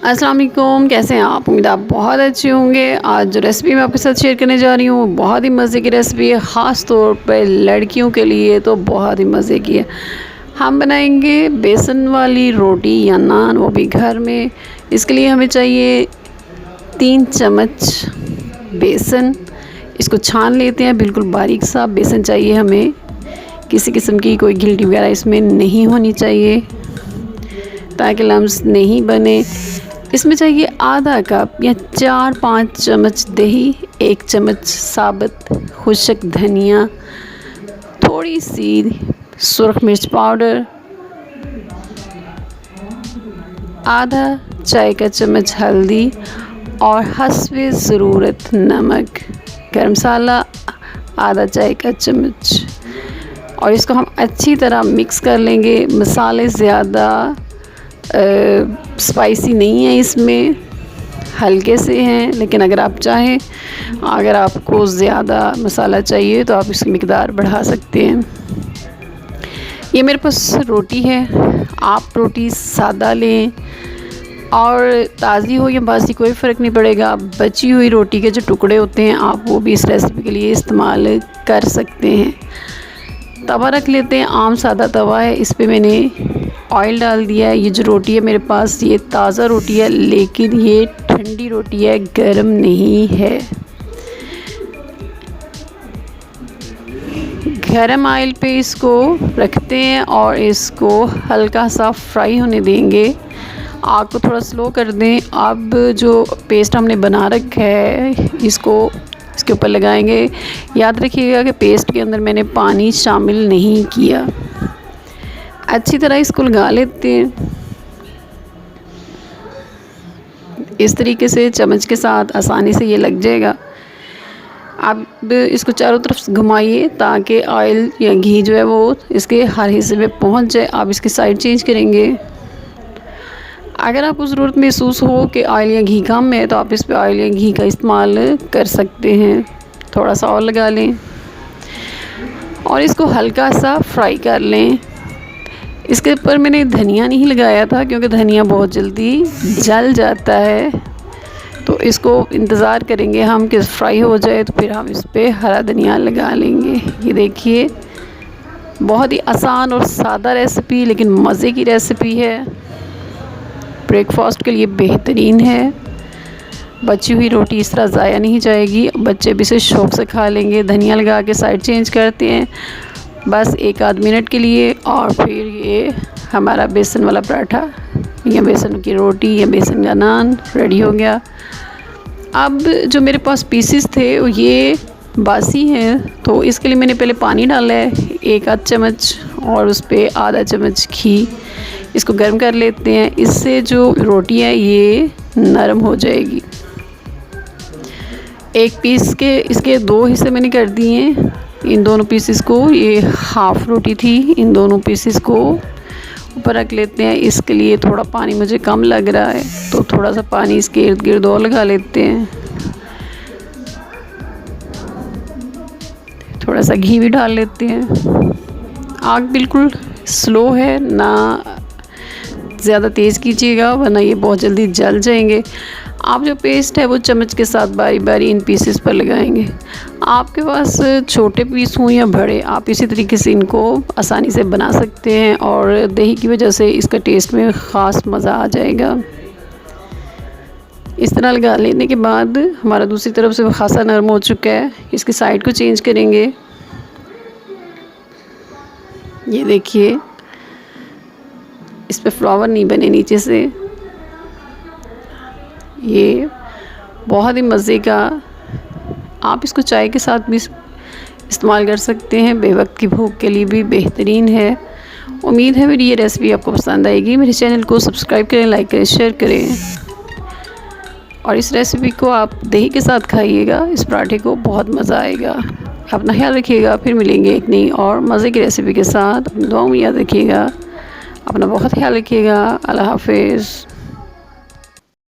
अस्सलाम वालेकुम, कैसे हैं आप? उम्मीद आप बहुत अच्छे होंगे। आज जो रेसिपी मैं आपके साथ शेयर करने जा रही हूँ वो बहुत ही मज़े की रेसिपी है, ख़ास तौर पर लड़कियों के लिए तो बहुत ही मज़े की है। हम बनाएंगे बेसन वाली रोटी या नान, वो भी घर में। इसके लिए हमें चाहिए 3 चम्मच बेसन। इसको छान लेते हैं, बिल्कुल बारीक सा बेसन चाहिए हमें। किसी किस्म की कोई गिल्टी वगैरह इसमें नहीं होनी चाहिए ताकि लम्स नहीं बने। इसमें चाहिए आधा कप या 4-5 चम्मच दही, 1 चम्मच साबुत खुश्क धनिया, थोड़ी सी सुरख मिर्च पाउडर, आधा चाय का चम्मच हल्दी और हस्बे ज़रूरत नमक, गरम मसाला आधा चाय का चम्मच। और इसको हम अच्छी तरह मिक्स कर लेंगे। मसाले ज़्यादा स्पाइसी नहीं है, इसमें हल्के से हैं, लेकिन अगर आप चाहें, अगर आपको ज़्यादा मसाला चाहिए तो आप इसकी मिकदार बढ़ा सकते हैं। ये मेरे पास रोटी है, आप रोटी सादा लें और ताज़ी हो या बासी कोई फ़र्क नहीं पड़ेगा। बची हुई रोटी के जो टुकड़े होते हैं आप वो भी इस रेसिपी के लिए इस्तेमाल कर सकते हैं। तवा रख लेते हैं, आम सादा तवा है, इस पे मैंने ऑयल डाल दिया है। ये जो रोटी है मेरे पास ये ताज़ा रोटी है, लेकिन ये ठंडी रोटी है, गर्म नहीं है। गरम ऑयल पे इसको रखते हैं और इसको हल्का सा फ्राई होने देंगे। आग को थोड़ा स्लो कर दें। अब जो पेस्ट हमने बना रखा है इसको इसके ऊपर लगाएंगे। याद रखिएगा कि पेस्ट के अंदर मैंने पानी शामिल नहीं किया। अच्छी तरह इसको लगा लेते हैं। इस तरीके से चम्मच के साथ आसानी से ये लग जाएगा। अब इसको चारों तरफ घुमाइए ताकि ऑयल या घी जो है वो इसके हर हिस्से में पहुंच जाए। आप इसकी साइड चेंज करेंगे। अगर आपको ज़रूरत महसूस हो कि ऑयल या घी कम है तो आप इस पे ऑयल या घी का इस्तेमाल कर सकते हैं। थोड़ा सा और लगा लें और इसको हल्का सा फ्राई कर लें। इसके ऊपर मैंने धनिया नहीं लगाया था क्योंकि धनिया बहुत जल्दी जल जाता है, तो इसको इंतज़ार करेंगे हम कि फ्राई हो जाए तो फिर हम इस पर हरा धनिया लगा लेंगे। ये देखिए, बहुत ही आसान और सादा रेसिपी लेकिन मज़े की रेसिपी है। ब्रेकफास्ट के लिए बेहतरीन है। बची हुई रोटी इस तरह ज़ाया नहीं जाएगी, बच्चे भी इसे शौक़ से खा लेंगे। धनिया लगा के साइड चेंज करते हैं बस 1-आध मिनट के लिए और फिर ये हमारा बेसन वाला पराठा या बेसन की रोटी या बेसन का नान रेडी हो गया। अब जो मेरे पास पीसेस थे ये बासी हैं, तो इसके लिए मैंने पहले पानी डाला है 1-आध चम्मच और उस पर आधा चम्मच घी। इसको गर्म कर लेते हैं, इससे जो रोटी है ये नरम हो जाएगी। एक पीस के इसके 2 हिस्से मैंने कर दिए हैं। इन दोनों पीसेस को, ये हाफ़ रोटी थी, इन दोनों पीसेस को ऊपर रख लेते हैं। इसके लिए थोड़ा पानी मुझे कम लग रहा है तो थोड़ा सा पानी इसके इर्द गिर्द और लगा लेते हैं। थोड़ा सा घी भी डाल लेते हैं। आग बिल्कुल स्लो है, ना ज़्यादा तेज़ कीजिएगा वरना ये बहुत जल्दी जल जाएंगे। आप जो पेस्ट है वो चम्मच के साथ बारी बारी इन पीसेस पर लगाएंगे। आपके पास छोटे पीस हों या बड़े, आप इसी तरीके से इनको आसानी से बना सकते हैं और दही की वजह से इसका टेस्ट में ख़ास मज़ा आ जाएगा। इस तरह लगा लेने के बाद हमारा दूसरी तरफ से खासा नरम हो चुका है। इसकी साइड को चेंज करेंगे। ये देखिए, इस पे फ्लावर नहीं बने नीचे से। ये बहुत ही मज़े का, आप इसको चाय के साथ भी इस्तेमाल कर सकते हैं। बेवक्त की भूख के लिए भी बेहतरीन है। उम्मीद है मेरी ये रेसिपी आपको पसंद आएगी। मेरे चैनल को सब्सक्राइब करें, लाइक करें, शेयर करें और इस रेसिपी को आप दही के साथ खाइएगा। इस पराठे को बहुत मज़ा आएगा। अपना ख्याल रखिएगा। फिर मिलेंगे एक नई और मज़े की रेसिपी के साथ। अपनी दुआओं में याद रखिएगा। अपना बहुत ख्याल रखिएगा। अल्लाह हाफ़िज़।